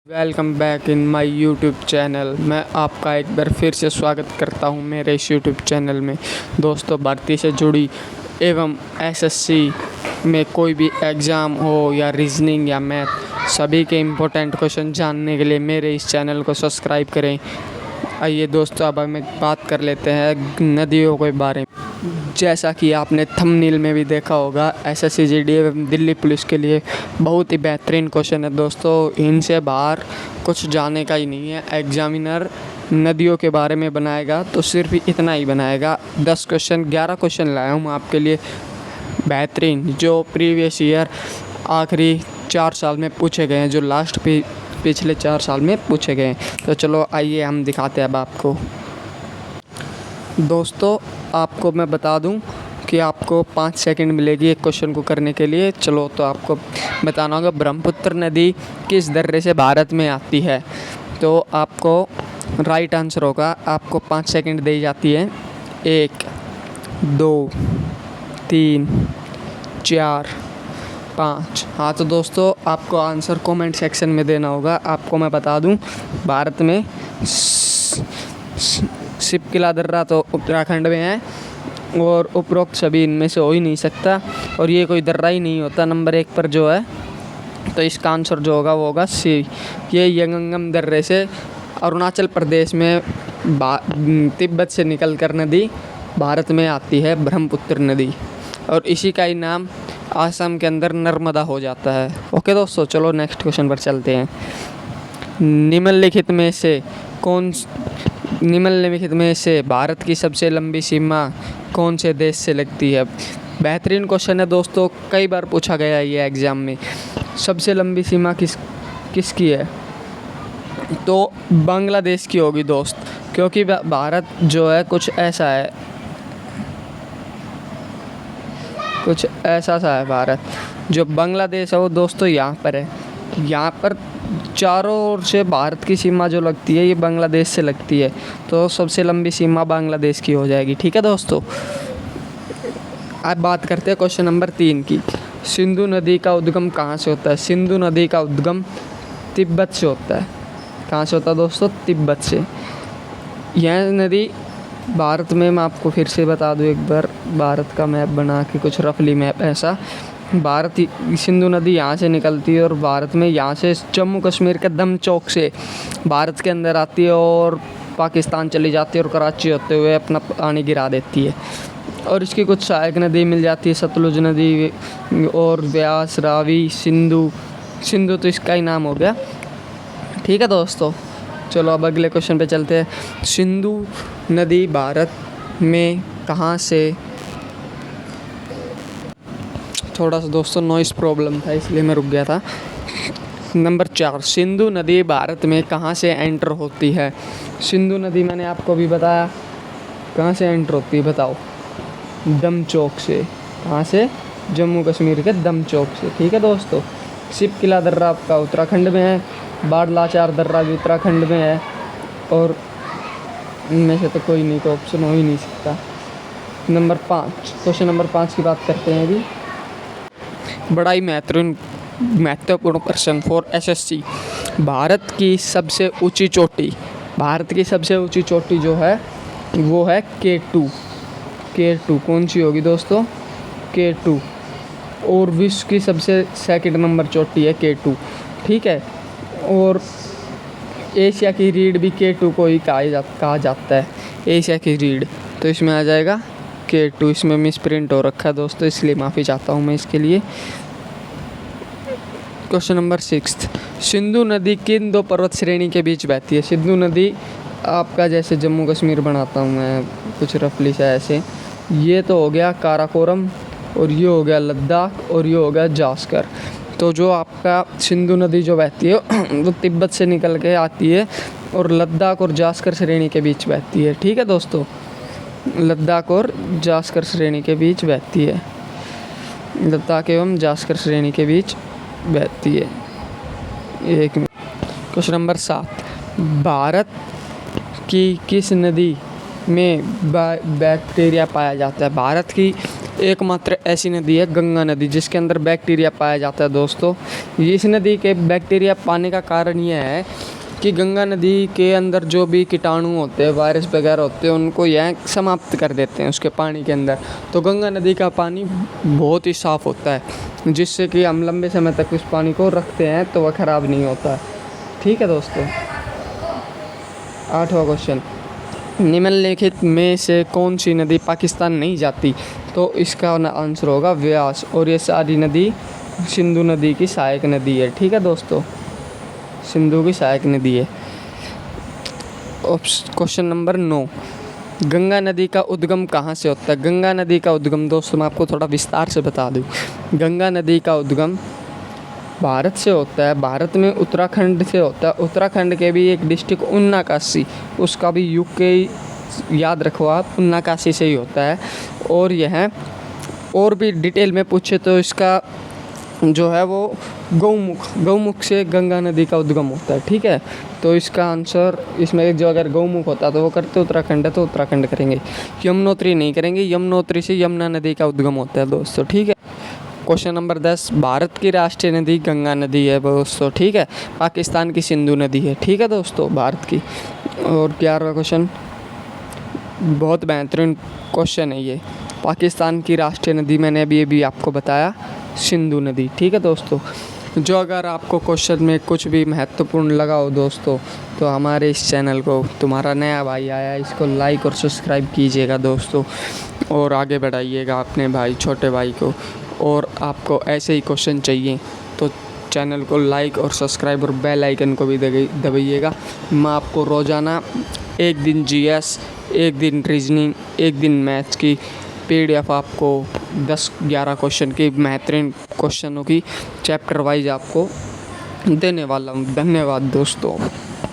Welcome back in my YouTube channel. मैं आपका एक बार फिर से स्वागत करता हूं मेरे इस यूट्यूब चैनल में। दोस्तों, भर्ती से जुड़ी एवं एसएससी में कोई भी एग्ज़ाम हो या रीजनिंग या मैथ, सभी के इम्पोर्टेंट क्वेश्चन जानने के लिए मेरे इस चैनल को सब्सक्राइब करें। आइए दोस्तों, अब हम बात कर लेते हैं नदियों के बारे में। जैसा कि आपने थंबनेल में भी देखा होगा, एसएससी जीडी एवं दिल्ली पुलिस के लिए बहुत ही बेहतरीन क्वेश्चन है दोस्तों। इनसे बाहर कुछ जाने का ही नहीं है। एग्जामिनर नदियों के बारे में बनाएगा तो सिर्फ इतना ही बनाएगा। 10 क्वेश्चन 11 क्वेश्चन लाया हूँ आपके लिए बेहतरीन, जो प्रीवियस ईयर आखिरी 4 साल में पूछे गए हैं, जो लास्ट पिछले 4 साल में पूछे गए हैं। तो चलो आइए हम दिखाते हैं अब आपको। दोस्तों, आपको मैं बता दूं कि आपको 5 सेकंड मिलेगी एक क्वेश्चन को करने के लिए। चलो, तो आपको बताना होगा ब्रह्मपुत्र नदी किस दर्रे से भारत में आती है। तो आपको राइट आंसर होगा, आपको 5 सेकंड दी जाती है। 1 2 3 4 5। हाँ, तो दोस्तों आपको आंसर कमेंट सेक्शन में देना होगा। आपको मैं बता दूं, भारत में शिपकिला दर्रा तो उत्तराखंड में है और उपरोक्त सभी इनमें से हो ही नहीं सकता, और ये कोई दर्रा ही नहीं होता नंबर 1 पर जो है। तो इसका आंसर जो होगा वो होगा सी। ये यंगंगम दर्रे से अरुणाचल प्रदेश में तिब्बत से निकलकर नदी भारत में आती है, ब्रह्मपुत्र नदी, और इसी का ही नाम आसाम के अंदर नर्मदा हो जाता है। ओके दोस्तों, चलो नेक्स्ट क्वेश्चन पर चलते हैं। निम्नलिखित में से भारत की सबसे लंबी सीमा कौन से देश से लगती है। बेहतरीन क्वेश्चन है दोस्तों, कई बार पूछा गया है ये एग्ज़ाम में। सबसे लंबी सीमा किसकी है? तो बांग्लादेश की होगी दोस्त, क्योंकि भारत जो है कुछ ऐसा सा है भारत। जो बांग्लादेश है वो दोस्तों यहाँ पर है। यहाँ पर चारों ओर से भारत की सीमा जो लगती है ये बांग्लादेश से लगती है, तो सबसे लंबी सीमा बांग्लादेश की हो जाएगी। ठीक है दोस्तों, अब बात करते हैं क्वेश्चन नंबर 3 की। सिंधु नदी का उद्गम कहाँ से होता है? सिंधु नदी का उद्गम तिब्बत से होता है। कहाँ से होता है दोस्तों? तिब्बत से। यह नदी भारत में, मैं आपको फिर से बता दूँ एक बार, भारत का मैप बना के, कुछ रफली मैप ऐसा, सिंधु नदी यहाँ से निकलती है और भारत में यहाँ से जम्मू कश्मीर के दमचौक से भारत के अंदर आती है और पाकिस्तान चली जाती है और कराची होते हुए अपना पानी गिरा देती है। और इसकी कुछ सहायक नदी मिल जाती है, सतलुज नदी और व्यास, रावी, सिंधु तो इसका ही नाम हो गया। ठीक है दोस्तों, चलो अब अगले क्वेश्चन पे चलते हैं। सिंधु नदी भारत में कहाँ से, थोड़ा सा दोस्तों नॉइस प्रॉब्लम था इसलिए मैं रुक गया था। नंबर 4, सिंधु नदी भारत में कहाँ से एंटर होती है? सिंधु नदी मैंने आपको भी बताया कहाँ से एंटर होती है, बताओ? दमचौक से। कहाँ से? जम्मू कश्मीर के दमचौक से। ठीक है दोस्तों, शिपकिला दर्रा आपका उत्तराखंड में है, बाड़लाचार दर्रा भी उत्तराखंड में है, और इनमें से तो कोई नहीं, तो ऑप्शन हो ही नहीं सकता। नंबर 5, क्वेश्चन नंबर 5 की बात करते हैं अभी। बड़ा ही महत्वपूर्ण प्रश्न फॉर एसएससी। भारत की सबसे ऊंची चोटी जो है वो है K2। कौन सी होगी दोस्तों? K2। और विश्व की सबसे सेकंड नंबर चोटी है K2। ठीक है, और एशिया की रीढ़ भी K2 को ही कहा जाता है, एशिया की रीढ़। तो इसमें आ जाएगा K2। इसमें मिस प्रिंट हो रखा है दोस्तों, इसलिए माफ़ी चाहता हूँ मैं इसके लिए। क्वेश्चन नंबर 6, सिंधु नदी किन 2 पर्वत श्रेणी के बीच बहती है? सिंधु नदी आपका, जैसे जम्मू कश्मीर बनाता हूँ मैं कुछ रफली सा ऐसे, ये तो हो गया काराकोरम, और ये हो गया लद्दाख, और ये हो गया जास्कर। तो जो आपका सिंधु नदी जो बहती है वो तिब्बत से निकल के आती है और लद्दाख और जास्कर श्रेणी के बीच बहती है। ठीक है दोस्तों, लद्दाख और जास्कर श्रेणी के बीच बहती है। लद्दाख एवं जास्कर श्रेणी के बीच बहती है। एक क्वेश्चन नंबर 7, भारत की किस नदी में बैक्टीरिया पाया जाता है? भारत की एकमात्र ऐसी नदी है गंगा नदी जिसके अंदर बैक्टीरिया पाया जाता है दोस्तों। इस नदी के बैक्टीरिया पाने का कारण यह है कि गंगा नदी के अंदर जो भी कीटाणु होते हैं, वायरस वगैरह होते हैं, उनको यह समाप्त कर देते हैं उसके पानी के अंदर। तो गंगा नदी का पानी बहुत ही साफ़ होता है, जिससे कि हम लंबे समय तक उस पानी को रखते हैं तो वह ख़राब नहीं होता। ठीक है दोस्तों। 8वां क्वेश्चन, निम्नलिखित में से कौन सी नदी पाकिस्तान नहीं जाती? तो इसका आंसर होगा व्यास, और ये सारी नदी सिंधु नदी की सहायक नदी है। ठीक है दोस्तों, सिंधु की सहायक नदी है। क्वेश्चन नंबर 9, गंगा नदी का उद्गम कहाँ से होता है? गंगा नदी का उद्गम दोस्तों मैं आपको थोड़ा विस्तार से बता दूँ। गंगा नदी का उद्गम भारत से होता है। भारत में उत्तराखंड से होता है। उत्तराखंड के भी एक डिस्ट्रिक्ट उन्नाकाशी, उसका भी यूके याद रखो आप, उन्नाकाशी से ही होता है। और यह और भी डिटेल में पूछे तो इसका जो है वो गौमुख से गंगा नदी का उद्गम होता है। ठीक है, तो इसका आंसर इसमें जो अगर गौमुख होता तो वो करते उत्तराखंड है तो उत्तराखंड करेंगे, यमुनोत्री नहीं करेंगे। यमुनोत्री से यमुना नदी का उद्गम होता है दोस्तों। ठीक है। क्वेश्चन नंबर 10, भारत की राष्ट्रीय नदी गंगा नदी है दोस्तों। ठीक है, पाकिस्तान की सिंधु नदी है। ठीक है दोस्तों, भारत की। और 11वां क्वेश्चन बहुत बेहतरीन क्वेश्चन है ये। पाकिस्तान की राष्ट्रीय नदी मैंने अभी आपको बताया, सिंधु नदी। ठीक है दोस्तों। जो अगर आपको क्वेश्चन में कुछ भी महत्वपूर्ण लगा हो दोस्तों, तो हमारे इस चैनल को, तुम्हारा नया भाई आया, इसको लाइक और सब्सक्राइब कीजिएगा दोस्तों, और आगे बढ़ाइएगा अपने भाई छोटे भाई को। और आपको ऐसे ही क्वेश्चन चाहिए तो चैनल को लाइक और सब्सक्राइब और बेल आइकन को भी दबाइएगा। मैं आपको रोज़ाना एक दिन जीएस, एक दिन रीजनिंग, एक दिन मैथ्स की PDF आपको 10-11 क्वेश्चन की बेहतरीन क्वेश्चनों की चैप्टर वाइज आपको देने वाला हूँ। धन्यवाद दोस्तों।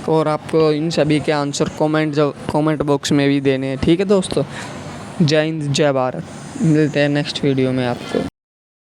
और आपको इन सभी के आंसर कमेंट बॉक्स में भी देने हैं। ठीक है दोस्तों। जय हिंद, जय भारत। मिलते हैं नेक्स्ट वीडियो में आपको।